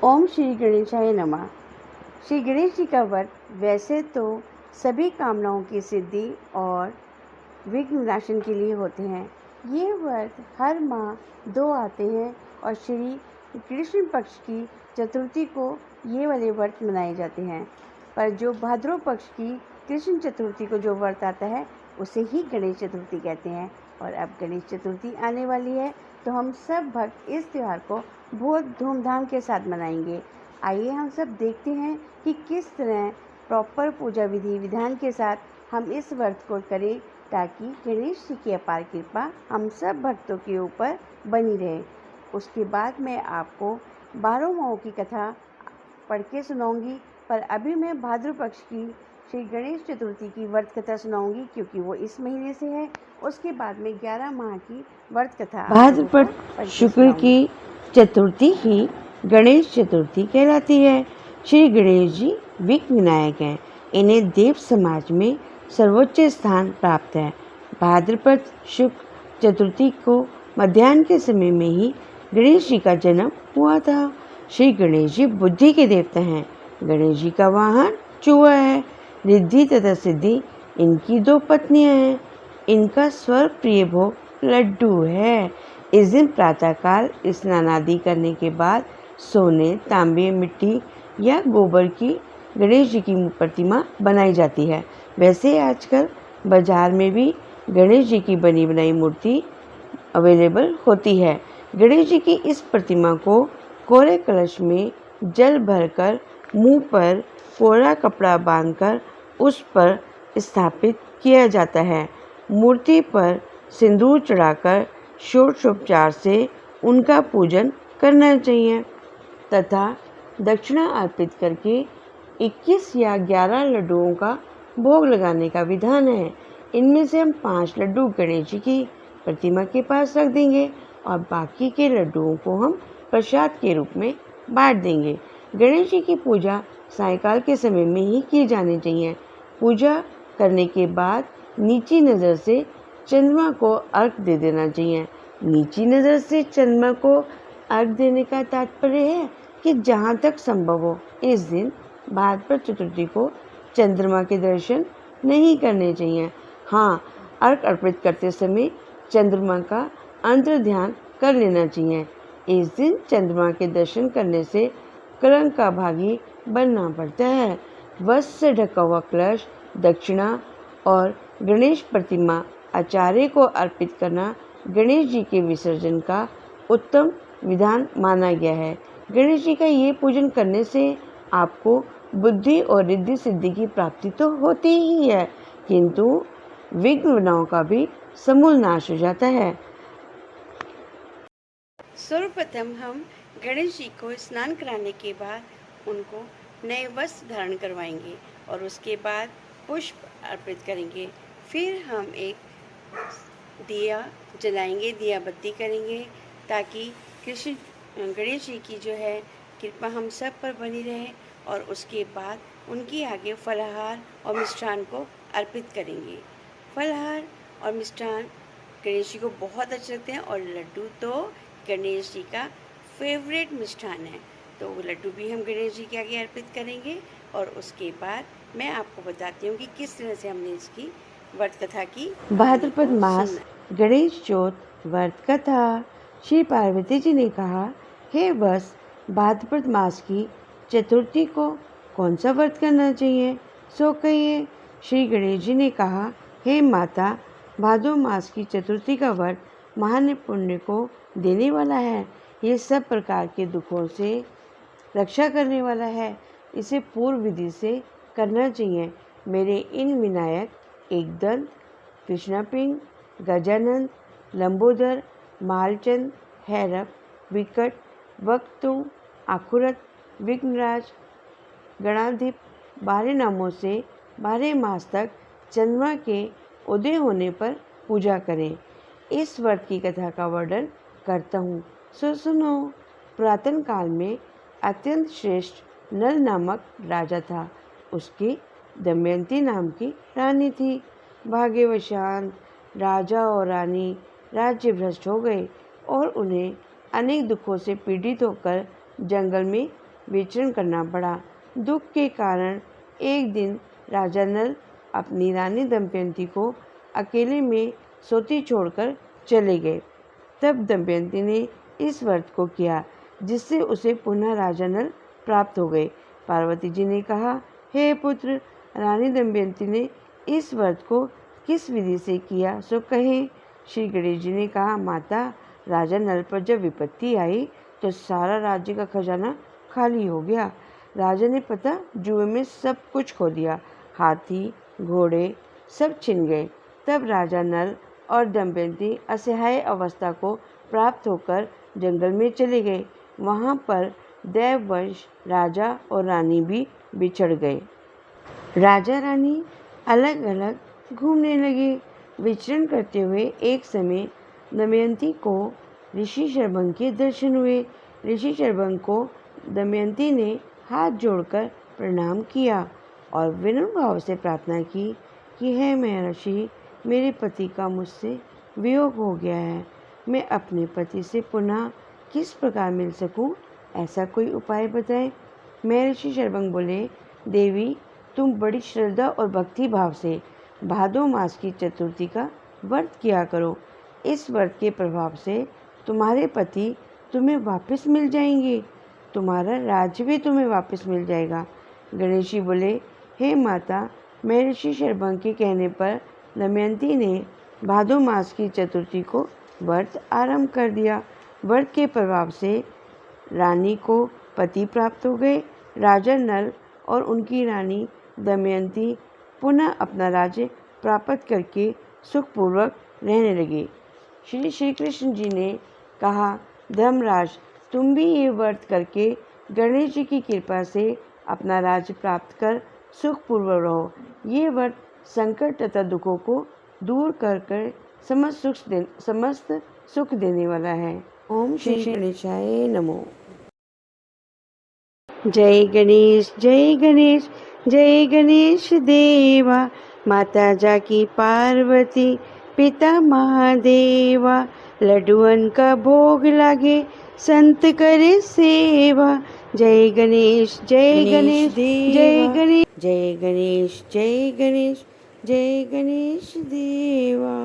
ओम श्री गणेशाय नमः। श्री गणेश जी का व्रत वैसे तो सभी कामनाओं की सिद्धि और विघ्न विनाशन के लिए होते हैं। ये व्रत हर माह 2 आते हैं और श्री कृष्ण पक्ष की चतुर्थी को ये वाले व्रत मनाए जाते हैं। पर जो भाद्रव पक्ष की कृष्ण चतुर्थी को जो व्रत आता है उसे ही गणेश चतुर्थी कहते हैं। और अब गणेश चतुर्थी आने वाली है तो हम सब भक्त इस त्यौहार को बहुत धूमधाम के साथ मनाएंगे। आइए हम सब देखते हैं कि किस तरह प्रॉपर पूजा विधि विधान के साथ हम इस व्रत को करें ताकि गणेश जी की अपार कृपा हम सब भक्तों के ऊपर बनी रहे। उसके बाद मैं आपको 12 माहों की कथा पढ़ के सुनाऊंगी, पर अभी मैं भाद्र पक्ष की श्री गणेश चतुर्थी की व्रत कथा सुनाऊंगी क्योंकि वो इस महीने से है। उसके बाद में 11 माह की व्रत कथा भाद्रपद शुक्ल की चतुर्थी ही गणेश चतुर्थी कहलाती है। श्री गणेश जी विघ्न विनायक हैं। इन्हें देव समाज में सर्वोच्च स्थान प्राप्त है। भाद्रपद शुक्ल चतुर्थी को मध्याह्न के समय में ही गणेश जी का जन्म हुआ था। श्री गणेश जी बुद्धि के देवता हैं। गणेश जी का वाहन चूहा है। रिद्धि तथा सिद्धि इनकी 2 पत्नियां हैं। इनका स्वर प्रिय भोग लड्डू है। इस दिन प्रातःकाल स्नान आदि करने के बाद सोने, तांबे, मिट्टी या गोबर की गणेश जी की प्रतिमा बनाई जाती है। वैसे आजकल बाजार में भी गणेश जी की बनी बनाई मूर्ति अवेलेबल होती है। गणेश जी की इस प्रतिमा को कोरे कलश में जल भरकर मुंह पर कोरा कपड़ा बांधकर उस पर स्थापित किया जाता है। मूर्ति पर सिंदूर चढ़ाकर षोडशोपचार से उनका पूजन करना चाहिए तथा दक्षिणा अर्पित करके 21 या 11 लड्डुओं का भोग लगाने का विधान है। इनमें से हम 5 लड्डू गणेश जी की प्रतिमा के पास रख देंगे और बाकी के लड्डुओं को हम प्रसाद के रूप में बांट देंगे। गणेश जी की पूजा सायंकाल के समय में ही की जानी चाहिए। पूजा करने के बाद नीची नज़र से चंद्रमा को अर्घ दे देना चाहिए। नीची नज़र से चंद्रमा को अर्घ देने का तात्पर्य है कि जहाँ तक संभव हो इस दिन भाद्रपद चतुर्थी को चंद्रमा के दर्शन नहीं करने चाहिए। हाँ, अर्घ अर्पित करते समय चंद्रमा का अंतर ध्यान कर लेना चाहिए। इस दिन चंद्रमा के दर्शन करने से कलंक का भागी बनना पड़ता है। वस्त्र से ढका हुआ कलश, दक्षिणा और गणेश प्रतिमा आचार्य को अर्पित करना गणेश जी के विसर्जन का उत्तम विधान माना गया है। गणेश जी का ये पूजन करने से आपको बुद्धि और रिद्धि सिद्धि की प्राप्ति तो होती ही है, किंतु विघ्न विघ्नों का भी समूल नाश हो जाता है। सर्वप्रथम हम गणेश जी को स्नान कराने के बाद उनको नए वस्त्र धारण करवाएंगे और उसके बाद पुष्प अर्पित करेंगे। फिर हम एक दिया जलाएंगे, दिया बत्ती करेंगे ताकि कृष्ण गणेश जी की जो है कृपा हम सब पर बनी रहे। और उसके बाद उनकी आगे फलाहार और मिष्ठान को अर्पित करेंगे। फलाहार और मिष्ठान गणेश जी को बहुत अच्छे लगते हैं और लड्डू तो गणेश जी का फेवरेट मिष्ठान है, तो वो लड्डू भी हम गणेश जी के आगे अर्पित करेंगे। और उसके बाद मैं आपको बताती हूँ कि किस तरह से हमने इसकी व्रत कथा की। भाद्रपद मास गणेश चौथ व्रत कथा। श्री पार्वती जी ने कहा, हे वत्स, भाद्रपद मास की चतुर्थी को कौन सा व्रत करना चाहिए, सो कहिए। श्री गणेश जी ने कहा, हे माता, भादो मास की चतुर्थी का व्रत महान पुण्य को देने वाला है। ये सब प्रकार के दुखों से रक्षा करने वाला है। इसे पूर्व विधि से करना चाहिए। मेरे इन विनायक एकदंत, कृष्णापिंग, गजानंद, लंबोदर, मालचंद, हैरप, विकट, वक्तु, आखुरत, विघ्नराज, गणाधिप 12 नामों से 12 मास तक चंद्रमा के उदय होने पर पूजा करें। इस व्रत की कथा का वर्णन करता हूँ, सो सुनो। पुरातन काल में अत्यंत श्रेष्ठ नल नामक राजा था। उसकी दमयंती नाम की रानी थी। भाग्यवशात राजा और रानी राज्य भ्रष्ट हो गए और उन्हें अनेक दुखों से पीड़ित होकर जंगल में विचरण करना पड़ा। दुख के कारण एक दिन राजा नल अपनी रानी दमयंती को अकेले में सोती छोड़कर चले गए। तब दमयंती ने इस व्रत को किया जिससे उसे पुनः राजा नल प्राप्त हो गए। पार्वती जी ने कहा, हे पुत्र, रानी दमयंती ने इस व्रत को किस विधि से किया सो कहें। श्री गणेश जी ने कहा, माता, राजा नल पर जब विपत्ति आई तो सारा राज्य का खजाना खाली हो गया। राजा ने पता जुए में सब कुछ खो दिया, हाथी घोड़े सब छिन गए। तब राजा नल और दमयंती असहाय अवस्था को प्राप्त होकर जंगल में चले गए। वहाँ पर दैववश राजा और रानी भी बिछड़ गए। राजा रानी अलग अलग घूमने लगे। विचरण करते हुए एक समय दमयंती को ऋषि शर्वंग के दर्शन हुए। ऋषि शर्वंग को दमयंती ने हाथ जोड़कर प्रणाम किया और विनम्र भाव से प्रार्थना की कि हे महर्षि, मेरे पति का मुझसे वियोग हो गया है। मैं अपने पति से पुनः किस प्रकार मिल सकूं, ऐसा कोई उपाय बताएं। महर्षि शर्वंग बोले, देवी, तुम बड़ी श्रद्धा और भक्ति भाव से भादो मास की चतुर्थी का व्रत किया करो। इस व्रत के प्रभाव से तुम्हारे पति तुम्हें वापस मिल जाएंगे, तुम्हारा राज्य भी तुम्हें वापस मिल जाएगा। गणेश जी बोले, हे माता, महर्षि शर्वंग के कहने पर दमयंती ने भादो मास की चतुर्थी को व्रत आरंभ कर दिया। व्रत के प्रभाव से रानी को पति प्राप्त हो गए। राजा नल और उनकी रानी दमयंती पुनः अपना राज्य प्राप्त करके सुखपूर्वक रहने लगे। श्री कृष्ण जी ने कहा, धर्मराज, तुम भी ये व्रत करके गणेश जी की कृपा से अपना राज्य प्राप्त कर सुखपूर्वक रहो। ये व्रत संकट तथा दुखों को दूर कर समस्त सुख देने वाला है। ओम श्री गणेशाय नमो। जय गणेश, जय गणेश, जय गणेश देवा। माता जाकी पार्वती, पिता महादेवा। लड्डुअन का भोग लागे, संत करे सेवा। जय गणेश, जय गणेश, जय गणेश, जय गणेश, जय गणेश, जय गणेश देवा।